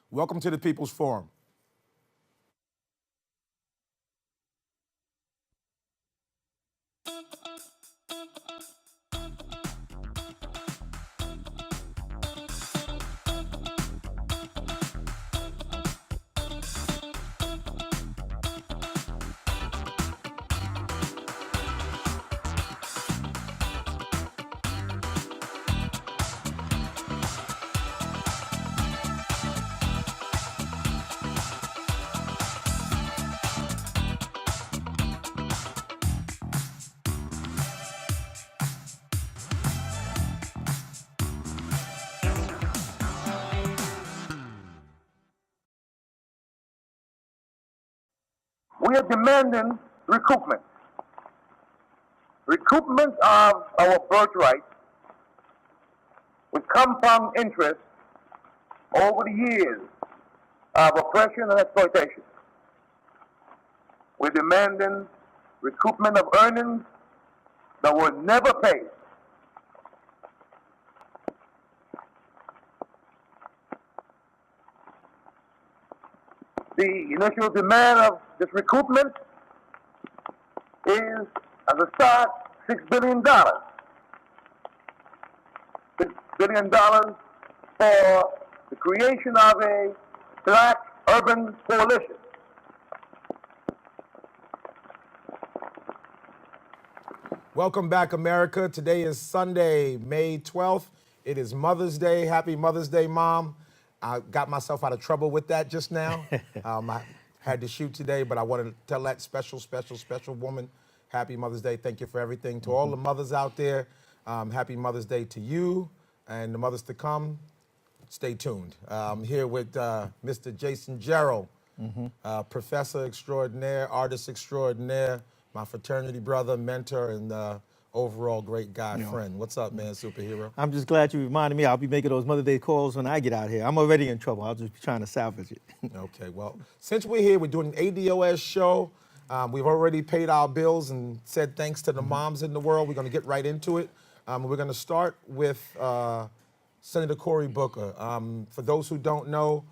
Welcome to the People's Forum. We are demanding recoupment. Recoupment of our birthright with compound interest over the years of oppression and exploitation. We're demanding recoupment of earnings that were never paid. The initial demand of this recoupment is, as a start, $6 billion. $6 billion for the creation of a black urban coalition. Welcome back, America. Today is Sunday, May 12th. It is Mother's Day. Happy Mother's Day, Mom. I got myself out of trouble with that just now. I had to shoot today, but I wanted to tell that special woman, happy Mother's Day. Thank you for everything. To all the mothers out there, happy Mother's Day to you and the mothers to come. Stay tuned. I'm here with Mr. Jason Gerald, professor extraordinaire, artist extraordinaire, my fraternity brother, mentor, and overall great guy friend. What's up, man, superhero? I'm just glad you reminded me. I'll be making those Mother's Day calls when I get out here. I'm already in trouble. I'll just be trying to salvage it. Okay, well, since we're here, we're doing an ADOS show. We've already paid our bills and said thanks to the moms in the world. We're going to get right into it. We're going to start with Senator Cory Booker. For those who don't know,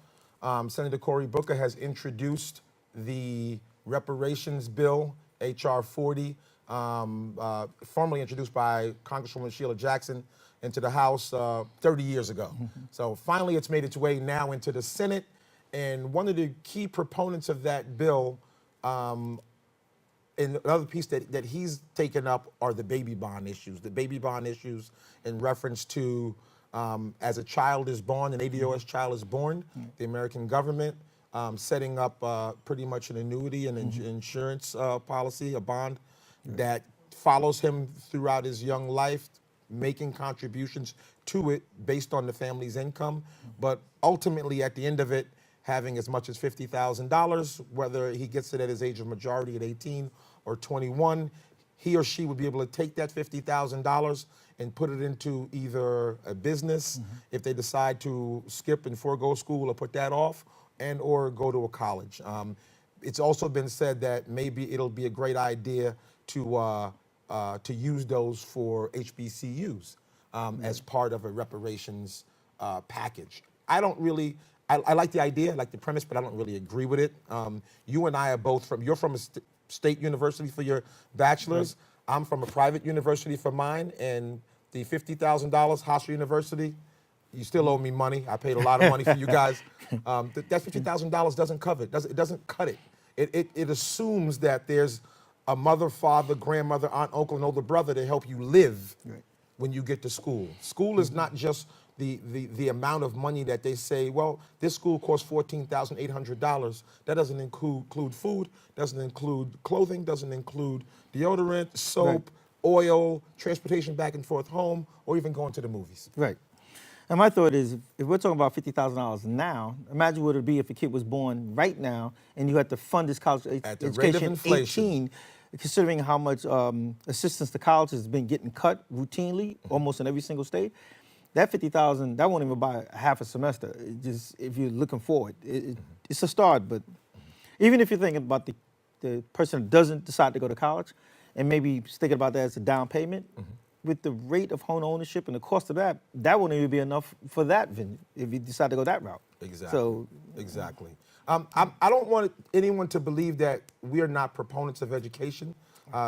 Senator Cory Booker has introduced the Reparations Bill, H.R. 40, formally introduced by Congresswoman Sheila Jackson into the House 30 years ago. So finally it's made its way now into the Senate, and one of the key proponents of that bill, and another piece that he's taken up are the baby bond issues. The baby bond issues in reference to as a child is born, an ADOS child is born, the American government setting up pretty much an annuity and insurance policy, a bond that follows him throughout his young life, making contributions to it based on the family's income, but ultimately at the end of it, having as much as $50,000, whether he gets it at his age of majority at 18 or 21, he or she would be able to take that $50,000 and put it into either a business, if they decide to skip and forego school or put that off, and or go to a college. It's also been said that maybe it'll be a great idea to use those for HBCUs as part of a reparations package. I don't really, I like the idea, I like the premise, but I don't really agree with it. You and I are both you're from a state university for your bachelor's. I'm from a private university for mine, and the $50,000, Hofstra University, you still owe me money. I paid a lot of money for you guys. That $50,000 doesn't cover it. It doesn't cut it. It assumes that there's a mother, father, grandmother, aunt, uncle, and older brother to help you live when you get to school. School is not just the amount of money that they say, well, this school costs $14,800. That doesn't include food, doesn't include clothing, doesn't include deodorant, soap, oil, transportation back and forth home, or even going to the movies. Right. And my thought is, if we're talking about $50,000 now, imagine what it would be if a kid was born right now and you had to fund his college education at 18, considering how much assistance to college has been getting cut routinely, almost in every single state. That $50,000, that won't even buy half a semester. It just, if you're looking forward, it's a start. But even if you're thinking about the person who doesn't decide to go to college, and maybe thinking about that as a down payment, with the rate of home ownership and the cost of that, that wouldn't even be enough for that venue if you decide to go that route. Exactly. So, exactly. I don't want anyone to believe that we are not proponents of education.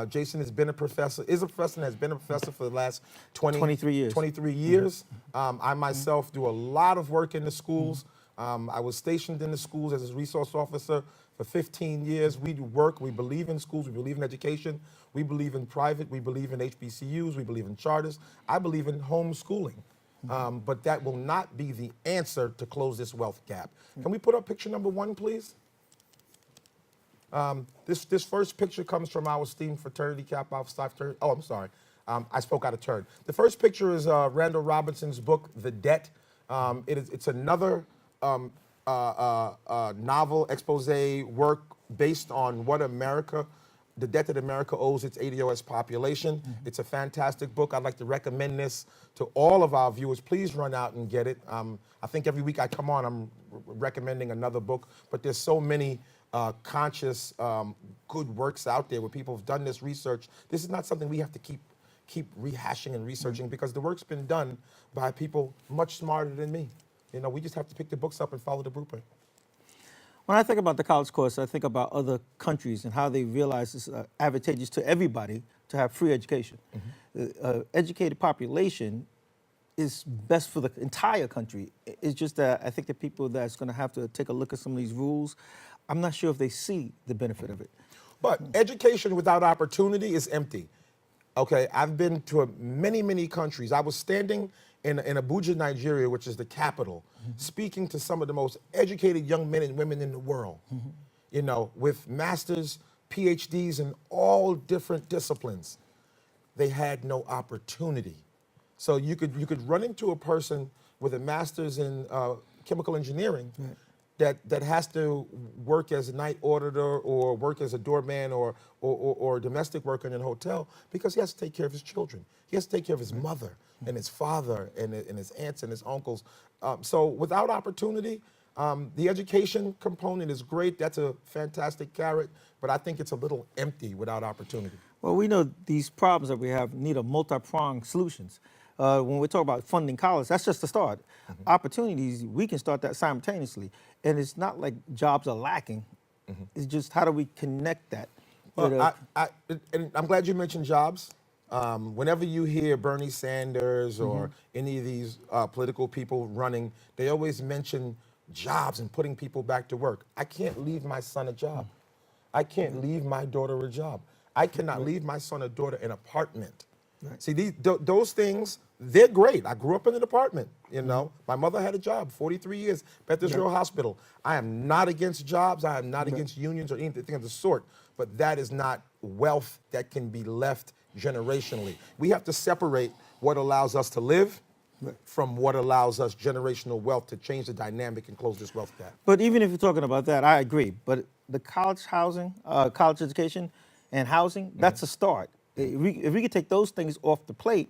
Jason has been a professor, is a professor, and has been a professor for the last 23 years. 23 years. I myself do a lot of work in the schools. I was stationed in the schools as a resource officer for 15 years. We do work, we believe in schools, we believe in education, we believe in private, we believe in HBCUs, we believe in charters. I believe in homeschooling. But that will not be the answer to close this wealth gap. Can we put up picture number 1, please? This first picture comes from our esteemed fraternity, Kappa Alpha Psi fraternity. Oh, I'm sorry. I spoke out of turn. The first picture is Randall Robinson's book, The Debt. It's another novel expose work based on what the debt that America owes its ADOS population. It's a fantastic book. I'd like to recommend this to all of our viewers. Please run out and get it. I think every week I come on, I'm recommending another book, but there's so many conscious, good works out there where people have done this research. This is not something we have to keep rehashing and researching because the work's been done by people much smarter than me. You know, we just have to pick the books up and follow the blueprint. when I think about the college course, I think about other countries and how they realize it's advantageous to everybody to have free education. The educated population is best for the entire country. It's just that I think the people that's going to have to take a look at some of these rules, I'm not sure if they see the benefit of it. But education without opportunity is empty. Okay, I've been to many, many countries. I was standing in Abuja, Nigeria, which is the capital, speaking to some of the most educated young men and women in the world, you know, with masters, PhDs in all different disciplines. They had no opportunity. So you could run into a person with a master's in chemical engineering that has to work as a night auditor or work as a doorman or domestic worker in a hotel because he has to take care of his children. He has to take care of his mother and his father and his aunts and his uncles. So without opportunity, the education component is great. That's a fantastic carrot, but I think it's a little empty without opportunity. Well, we know these problems that we have need a multi-pronged solutions. When we talk about funding college, that's just the start. Opportunities, we can start that simultaneously. And it's not like jobs are lacking. It's just how do we connect that? Well, and I'm glad you mentioned jobs. Whenever you hear Bernie Sanders or any of these political people running, they always mention jobs and putting people back to work. I can't leave my son a job. I can't leave my daughter a job. I cannot leave my son or daughter an apartment. See, those things, they're great. I grew up in an apartment, you know. My mother had a job, 43 years, Bethesda Israel Hospital. I am not against jobs. I am not against unions or anything of the sort, but that is not wealth that can be left generationally. We have to separate what allows us to live from what allows us generational wealth to change the dynamic and close this wealth gap. But even if you're talking about that, I agree. But the college housing, college education and housing, that's a start. If we could take those things off the plate,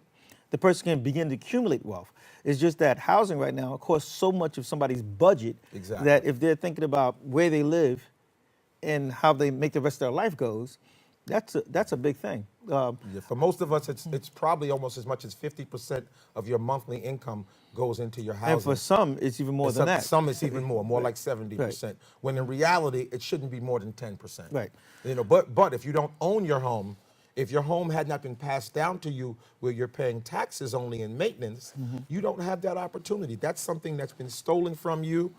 the person can begin to accumulate wealth. It's just that housing right now costs so much of somebody's budget that if they're thinking about where they live and how they make the rest of their life goes, that's a big thing. Yeah, for most of us, it's probably almost as much as 50% of your monthly income goes into your housing. And for some, it's even more than that. Some it's even more like 70%. When in reality, it shouldn't be more than 10%. Right. You know, but if you don't own your home, if your home had not been passed down to you where you're paying taxes only and maintenance, you don't have that opportunity. That's something that's been stolen from you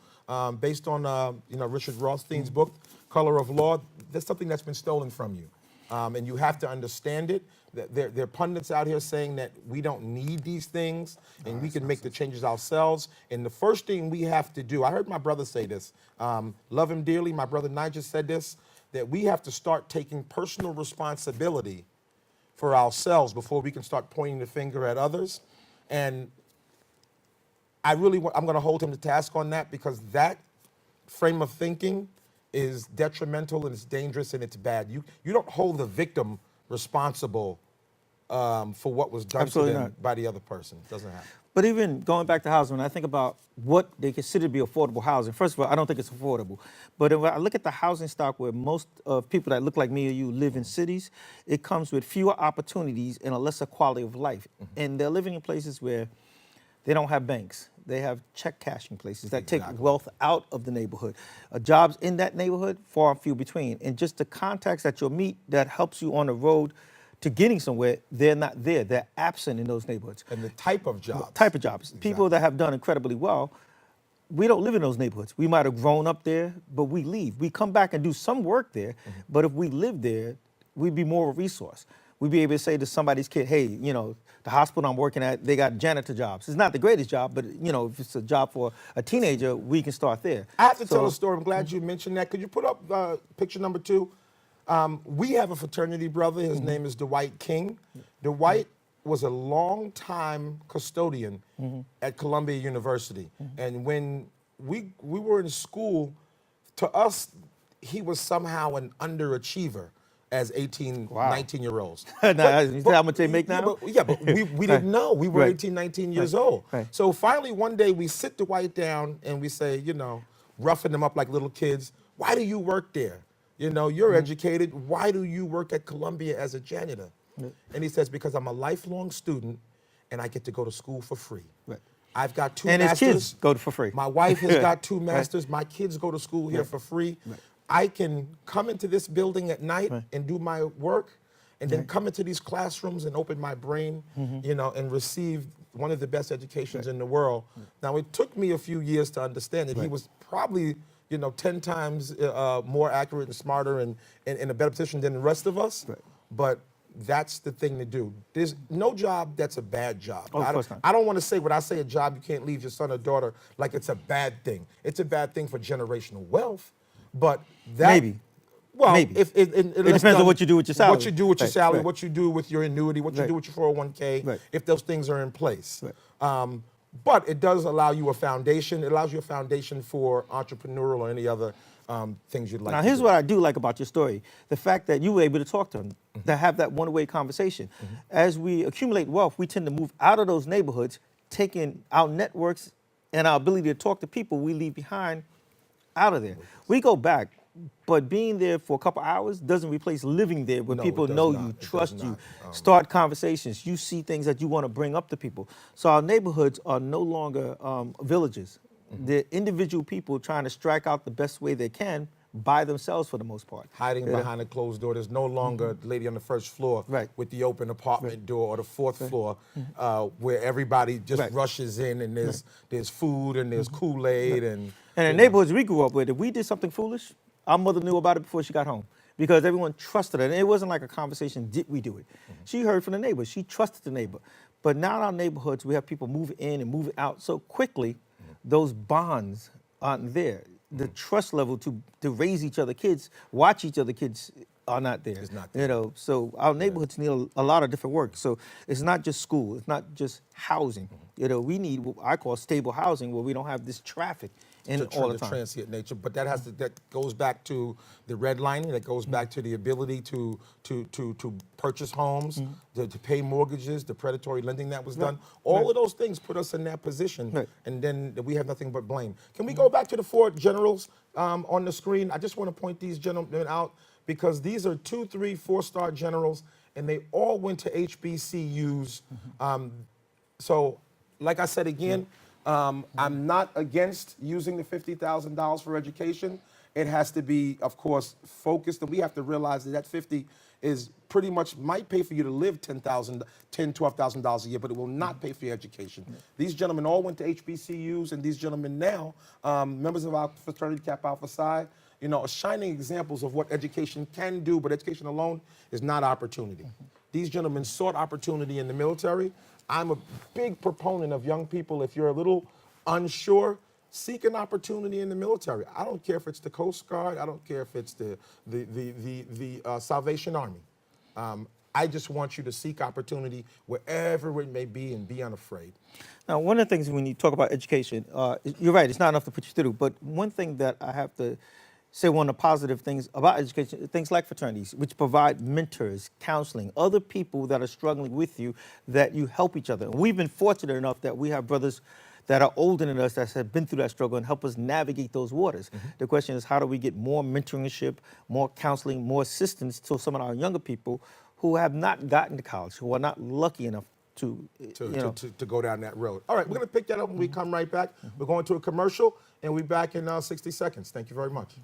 based on Richard Rothstein's book, Color of Law. That's something that's been stolen from you. And you have to understand it. There are pundits out here saying that we don't need these things and we can make the changes ourselves. And the first thing we have to do, I heard my brother say this, love him dearly, my brother Niger said this, that we have to start taking personal responsibility for ourselves before we can start pointing the finger at others. And I'm going to hold him to task on that because that frame of thinking is detrimental and it's dangerous and it's bad. You don't hold the victim responsible for what was done Absolutely to them not. by the other person. It doesn't happen. But even going back to housing, when I think about what they consider to be affordable housing, first of all, I don't think it's affordable. But if I look at the housing stock where most of people that look like me or you live in cities, it comes with fewer opportunities and a lesser quality of life. And they're living in places where they don't have banks. They have check cashing places that take wealth out of the neighborhood. Jobs in that neighborhood, far and few between. And just the contacts that you'll meet that helps you on the road to getting somewhere, they're not there. They're absent in those neighborhoods. And the type of jobs. People that have done incredibly well, we don't live in those neighborhoods. We might have grown up there, but we leave. We come back and do some work there, but if we live there, we'd be more of a resource. We'd be able to say to somebody's kid, hey, you know, the hospital I'm working at, they got janitor jobs. It's not the greatest job, but you know, if it's a job for a teenager, we can start there. I have to tell a story. I'm glad you mentioned that. Could you put up picture number 2? We have a fraternity brother. His name is Dwight King. Dwight was a long-time custodian at Columbia University. And when we were in school, to us, he was somehow an underachiever as 18, 19-year-olds. Now, you see how much they make now? Yeah, but we didn't know. We were 18, 19 years old. So finally, one day, we sit Dwight down and we say, you know, roughing them up like little kids, why do you work there? You know, you're educated. Why do you work at Columbia as a janitor? And he says, because I'm a lifelong student and I get to go to school for free. I've got 2 and masters. his kids go for free. My wife has got 2 masters. My kids go to school here for free. I can come into this building at night and do my work and then come into these classrooms and open my brain, you know, and receive one of the best educations in the world. Now, it took me a few years to understand that he was probably, you know, 10 times more accurate and smarter and in a better position than the rest of us. But that's the thing to do. There's no job that's a bad job. Oh, of course not. I don't want to say when I say a job you can't leave your son or daughter like it's a bad thing. It's a bad thing for generational wealth, but that Maybe. well, Maybe. if it depends on what you do with your salary. What you do with your Right, salary, right. what you do with your annuity, what you do with your 401k, Right. if those things are in place. But it does allow you a foundation. It allows you a foundation for entrepreneurial or any other things you'd like Now, to here's do. what I do like about your story. The fact that you were able to talk to them, to have that one-way conversation. As we accumulate wealth, we tend to move out of those neighborhoods, taking our networks and our ability to talk to people we leave behind out of there. We go back, but being there for a couple hours doesn't replace living there where No, people it does know not. you, It does trust you, not. start conversations. You see things that you want to bring up to people. So our neighborhoods are no longer villages. They're individual people trying to strike out the best way they can by themselves for the most part. Hiding behind a closed door. There's no longer the lady on the first floor with the open apartment door or the 4th floor where everybody just rushes in and there's food and there's Kool-Aid and in the neighborhoods we grew up with, if we did something foolish, our mother knew about it before she got home because everyone trusted her. And it wasn't like a conversation, did we do it? She heard from the neighbor. She trusted the neighbor. But now in our neighborhoods, we have people moving in and moving out so quickly, those bonds aren't there. The trust level to raise each other kids, watch each other kids are not there. It's not there. You know, so our neighborhoods need a lot of different work. So it's not just school, it's not just housing. You know, we need what I call stable housing where we don't have this traffic in all the time. transient nature, but that goes back to the redlining. That goes back to the ability to purchase homes, to pay mortgages, the predatory lending that was done. All of those things put us in that position, and then we have nothing but blame. Can we go back to the 4 generals on the screen? I just want to point these gentlemen out because these are 2, 3, 4-star generals, and they all went to HBCUs. So, like I said again. I'm not against using the $50,000 for education. It has to be, of course, focused, and we have to realize that 50 is pretty much might pay for you to live $10,000, $12,000 a year, but it will not pay for your education. These gentlemen all went to HBCUs, and these gentlemen now, members of our fraternity Kappa Alpha Psi, you know, are shining examples of what education can do, but education alone is not opportunity. These gentlemen sought opportunity in the military. I'm a big proponent of young people, if you're a little unsure, seek an opportunity in the military. I don't care if it's the Coast Guard. I don't care if it's the Salvation Army. I just want you to seek opportunity wherever it may be and be unafraid. Now, one of the things when you talk about education, you're right, it's not enough to put you through, but one thing that I have to say one of the positive things about education, things like fraternities, which provide mentors, counseling, other people that are struggling with you, that you help each other. And we've been fortunate enough that we have brothers that are older than us that have been through that struggle and help us navigate those waters. The question is, how do we get more mentorship, more counseling, more assistance to some of our younger people who have not gotten to college, who are not lucky enough to go down that road. All right, we're going to pick that up when we come right back. We're going to a commercial, and we'll be back in 60 seconds. Thank you very much.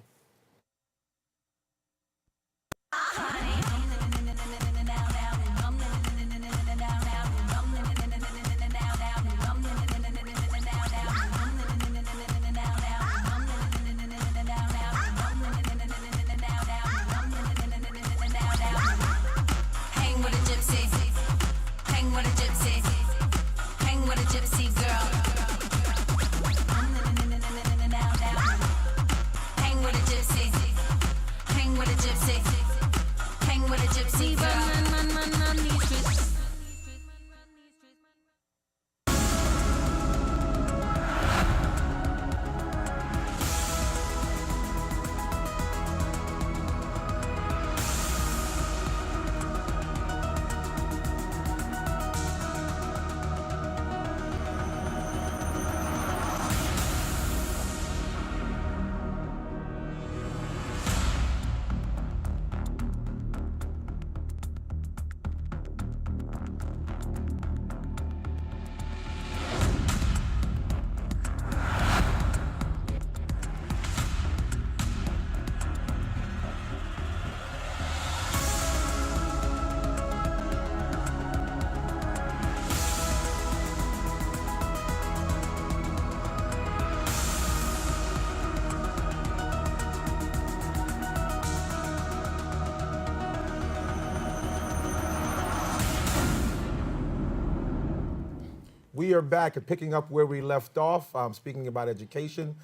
We are back and picking up where we left off, speaking about education.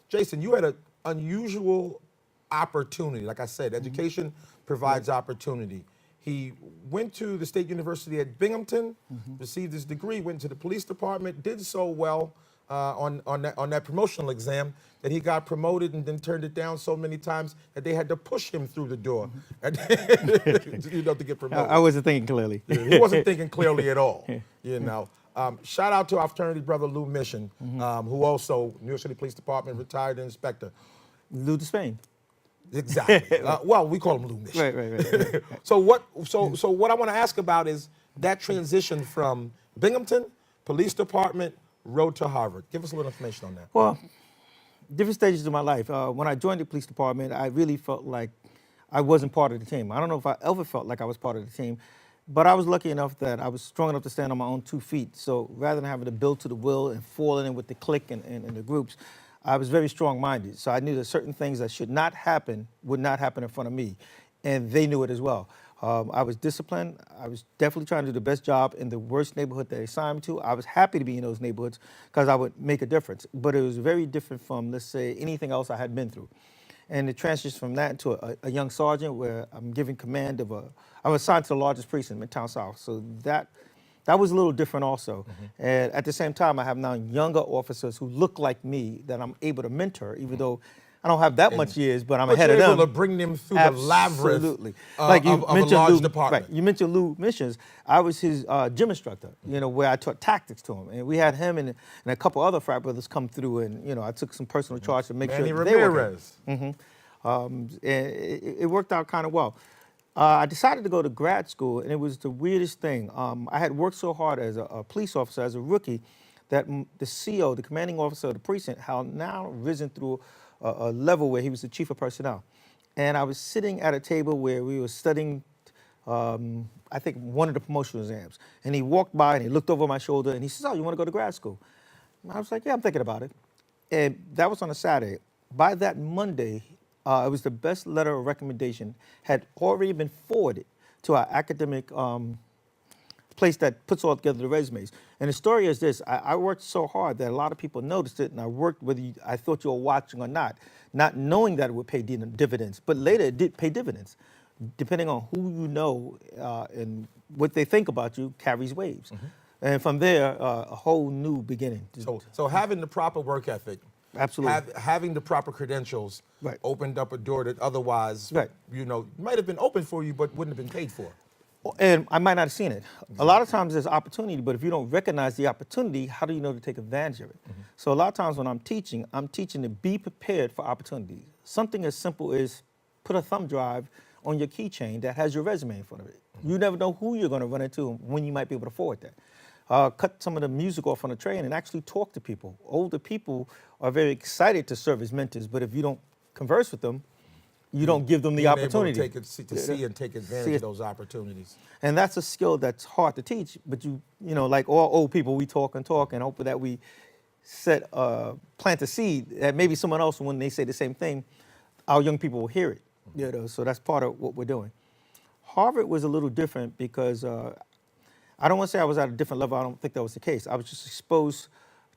Jason, you had an unusual opportunity. Like I said, education provides opportunity. He went to the State University at Binghamton, received his degree, went to the police department, did so well on that promotional exam that he got promoted and then turned it down so many times that they had to push him through the door to get promoted. I wasn't thinking clearly. He wasn't thinking clearly at all, shout out to our fraternity brother Lou Mission, who also, New York City Police Department, retired inspector. Lou Despain. Exactly. Well, we call him Lou Mission. Right. So what I want to ask about is that transition from Binghamton, Police Department, road to Harvard. Give us a little information on that. Well, different stages of my life. When I joined the police department, I really felt like I wasn't part of the team. I don't know if I ever felt like I was part of the team, but I was lucky enough that I was strong enough to stand on my own 2 feet. So rather than having to build to the will and falling in with the clique and the groups, I was very strong-minded. So I knew that certain things that should not happen would not happen in front of me, and they knew it as well. I was disciplined. I was definitely trying to do the best job in the worst neighborhood that they assigned me to. I was happy to be in those neighborhoods because I would make a difference. But it was very different from, let's say, anything else I had been through. And it transitions from that to a young sergeant where I'm giving command of I was assigned to the largest precinct in Midtown South. So that was a little different also. And at the same time, I have now younger officers who look like me that I'm able to mentor, even though I don't have that much years, but I'm ahead of them. You're able to bring them through the labyrinth like you of a large department. Right. You mentioned Lou Missions. I was his gym instructor, where I taught tactics to him. And we had him and a couple other frat brothers come through, and, I took some personal charge to make sure they were okay. And it worked out kind of well. I decided to go to grad school, and it was the weirdest thing. I had worked so hard as a police officer, as a rookie, that the CO, the commanding officer of the precinct, had now risen through a level where he was the chief of personnel. And I was sitting at a table where we were studying, I think, one of the promotional exams. And he walked by and he looked over my shoulder and he says, "Oh, you want to go to grad school?" And I was like, "Yeah, I'm thinking about it." And that was on a Saturday. By that Monday, it was the best letter of recommendation had already been forwarded to our academic place that puts all together the resumes. And the story is this: I worked so hard that a lot of people noticed it, and I worked whether I thought you were watching or not knowing that it would pay dividends. But later it did pay dividends. Depending on who you know and what they think about you carries waves. And from there, a whole new beginning. So having the proper work ethic Absolutely. Having the proper credentials Right. opened up a door that otherwise, Right. might have been open for you, but wouldn't have been paid for. And I might not have seen it. A lot of times there's opportunity, but if you don't recognize the opportunity, how do you know to take advantage of it? So a lot of times when I'm teaching to be prepared for opportunities. Something as simple as put a thumb drive on your keychain that has your resume in front of it. You never know who you're going to run into and when you might be able to forward that. Cut some of the music off on the train and actually talk to people. Older people are very excited to serve as mentors, but if you don't converse with them, you don't give them the opportunity. Able to see and take advantage of those opportunities. And that's a skill that's hard to teach, but like all old people, we talk and hope that we plant a seed that maybe someone else, when they say the same thing, our young people will hear it. So that's part of what we're doing. Harvard was a little different because I don't want to say I was at a different level. I don't think that was the case. I was just exposed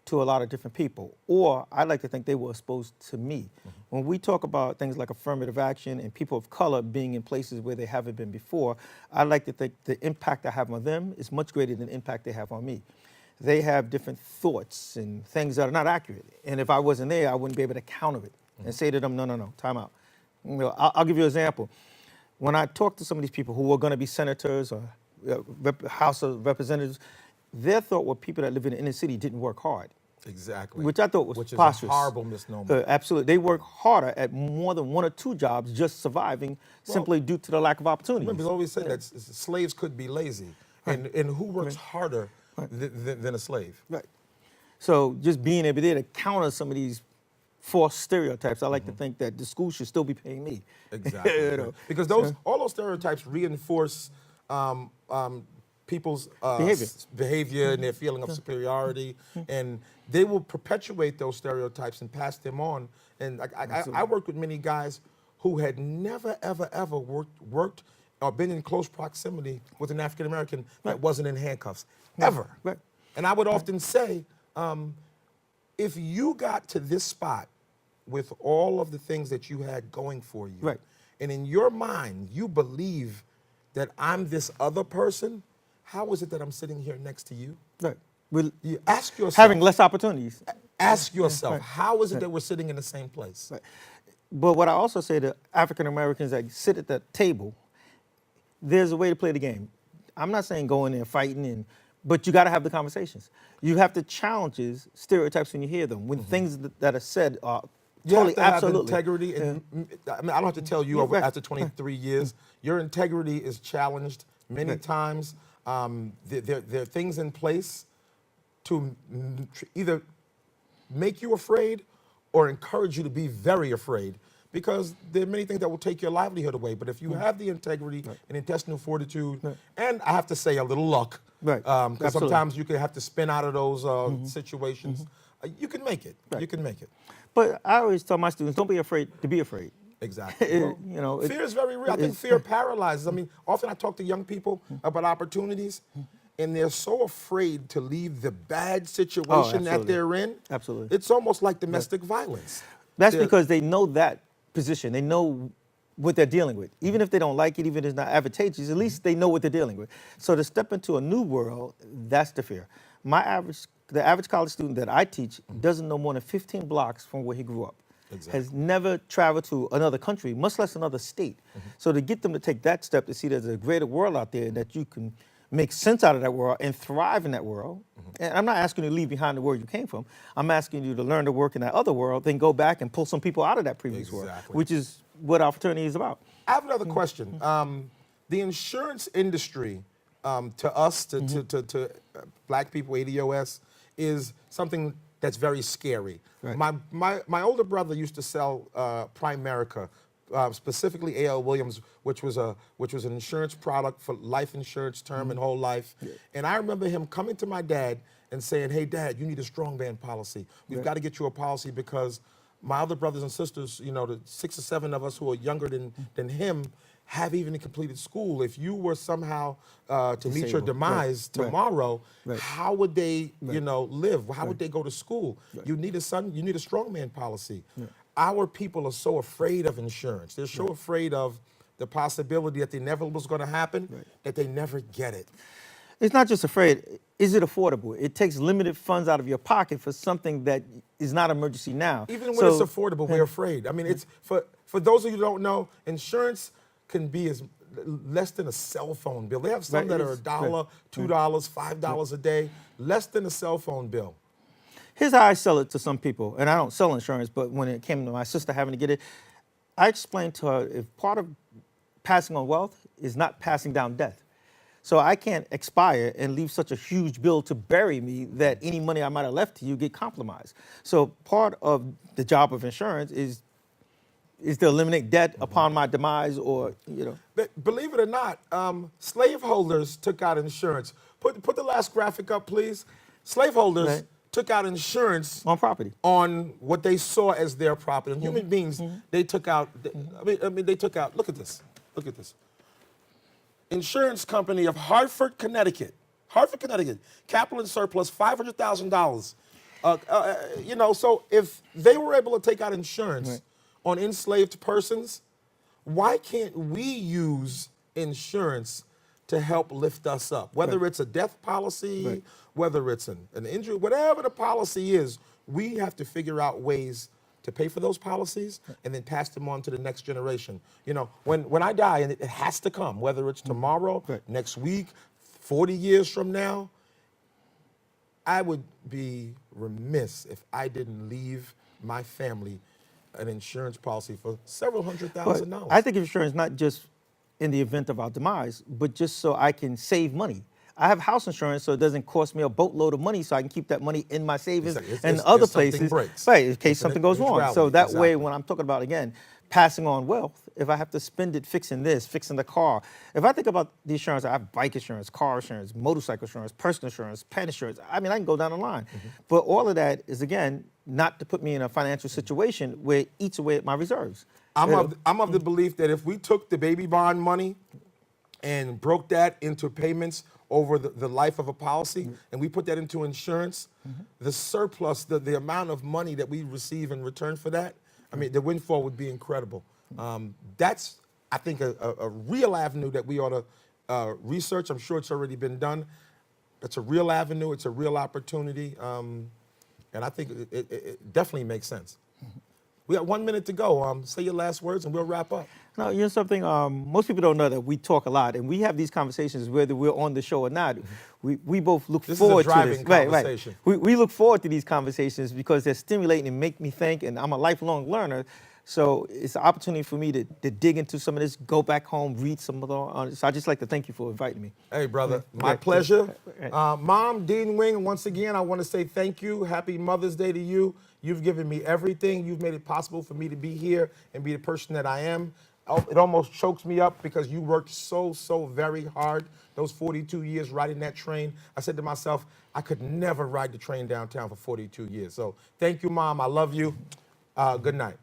to a lot of different people, or I like to think they were exposed to me. When we talk about things like affirmative action and people of color being in places where they haven't been before, I like to think the impact I have on them is much greater than the impact they have on me. They have different thoughts and things that are not accurate. And if I wasn't there, I wouldn't be able to counter it and say to them, no, time out. I'll give you an example. When I talk to some of these people who are going to be senators or House of Representatives, their thought were people that live in the inner city didn't work hard. Exactly. Which I thought was Which preposterous. is a horrible misnomer. Absolutely. They work harder at more than one or two jobs just surviving simply due to the lack of opportunities. Remember, they always say that slaves could be lazy. And who works harder than a slave? Right. So just being able to counter some of these false stereotypes, I like to think that the school should still be paying me. Exactly. Because all those stereotypes reinforce people's behavior and their feeling of superiority, and they will perpetuate those stereotypes and pass them on. And I worked with many guys who had never, ever worked or been in close proximity with an African American that wasn't in handcuffs, ever. Right. And I would often say, if you got to this spot with all of the things that you had going for you, and in your mind you believe that I'm this other person, how is it that I'm sitting here next to you? Right. You ask yourself. Having less opportunities. Ask yourself, how is it that we're sitting in the same place? Right. But what I also say to African Americans that sit at the table, there's a way to play the game. I'm not saying go in there fighting, but you got to have the conversations. You have to challenge stereotypes when you hear them. When things that are said are totally, you have to absolutely. have integrity. And, I mean, I don't have to tell you after 23 years, your integrity is challenged many times. There are things in place to either make you afraid or encourage you to be very afraid, because there are many things that will take your livelihood away. But if you have the integrity and intestinal fortitude, and I have to say a little luck, because sometimes you can have to spin out of those situations, you can make it. You can make it. But I always tell my students, don't be afraid to be afraid. Exactly. Well, fear is very real. I think fear paralyzes. I mean, often I talk to young people about opportunities, and they're so afraid to leave the bad situation that they're in. Absolutely. It's almost like domestic violence. That's because they know that position. They know what they're dealing with. Even if they don't like it, even if it's not advantageous, at least they know what they're dealing with. So to step into a new world, that's the fear. The average college student that I teach doesn't know more than 15 blocks from where he grew up. Exactly. Has never traveled to another country, much less another state. So to get them to take that step to see there's a greater world out there that you can make sense out of that world and thrive in that world. And I'm not asking you to leave behind the world you came from. I'm asking you to learn to work in that other world, then go back and pull some people out of that previous world, which is what our fraternity is about. I have another question. The insurance industry, to us, to black people, ADOS, is something that's very scary. Right. My older brother used to sell Primerica, specifically A.L. Williams, which was an insurance product for life insurance, term and whole life. And I remember him coming to my dad and saying, "Hey, Dad, you need a strong man policy. We've got to get you a policy because my other brothers and sisters, the 6 or 7 of us who are younger than him, have even completed school. If you were somehow to meet your demise tomorrow, how would they, live? How would they go to school? You need a strongman policy." Our people are so afraid of insurance. They're so afraid of the possibility that the inevitable is going to happen that they never get it. It's not just afraid. is it affordable? It takes limited funds out of your pocket for something that is not emergency now. Even when it's affordable, we're afraid. I mean, it's for those of you who don't know, insurance can be as less than a cell phone bill. They have some that are $1, $2, $5 a day, less than a cell phone bill. Here's how I sell it to some people, and I don't sell insurance, but when it came to my sister having to get it, I explained to her if part of passing on wealth is not passing down death. So I can't expire and leave such a huge bill to bury me that any money I might have left to you get compromised. So part of the job of insurance is to eliminate debt upon my demise, or, you know. But believe it or not, slaveholders took out insurance. Put the last graphic up, please. Slaveholders took out insurance on property, on what they saw as their property. And human beings, they took out. I mean, they took out. Look at this. Look at this. Insurance company of Hartford, Connecticut. Hartford, Connecticut. Capital and surplus, $500,000. You know, so if they were able to take out insurance on enslaved persons, why can't we use insurance to help lift us up? Whether it's a death policy, whether it's an injury, whatever the policy is, we have to figure out ways to pay for those policies and then pass them on to the next generation. You know, when I die, and it has to come, whether it's tomorrow, next week, 40 years from now, I would be remiss if I didn't leave my family an insurance policy for several $100,000. I think of insurance not just in the event of our demise, but just so I can save money. I have house insurance, so it doesn't cost me a boatload of money, so I can keep that money in my savings and other places, in case something goes wrong. So that way, when I'm talking about, again, passing on wealth, if I have to spend it fixing this, fixing the car, if I think about the insurance, I have bike insurance, car insurance, motorcycle insurance, personal insurance, pet insurance. I mean, I can go down the line. But all of that is, again, not to put me in a financial situation where it eats away at my reserves. I'm of the belief that if we took the baby bond money and broke that into payments over the life of a policy, and we put that into insurance, the surplus, the amount of money that we receive in return for that, I mean, the windfall would be incredible. That's, I think, a real avenue that we ought to research. I'm sure it's already been done. It's a real avenue. It's a real opportunity. And I think it definitely makes sense. We got 1 minute to go. Say your last words and we'll wrap up. No, you know something? Most people don't know that we talk a lot, and we have these conversations whether we're on the show or not. We both look forward to this. This is a driving conversation. We look forward to these conversations because they're stimulating and make me think, and I'm a lifelong learner. So it's an opportunity for me to dig into some of this, go back home, read some of the. So I just like to thank you for inviting me. Hey, brother, my pleasure. Mom, Dean Wing, once again, I want to say thank you. Happy Mother's Day to you. You've given me everything. You've made it possible for me to be here and be the person that I am. It almost chokes me up because you worked so very hard those 42 years riding that train. I said to myself, I could never ride the train downtown for 42 years. So thank you, Mom. I love you. Good night.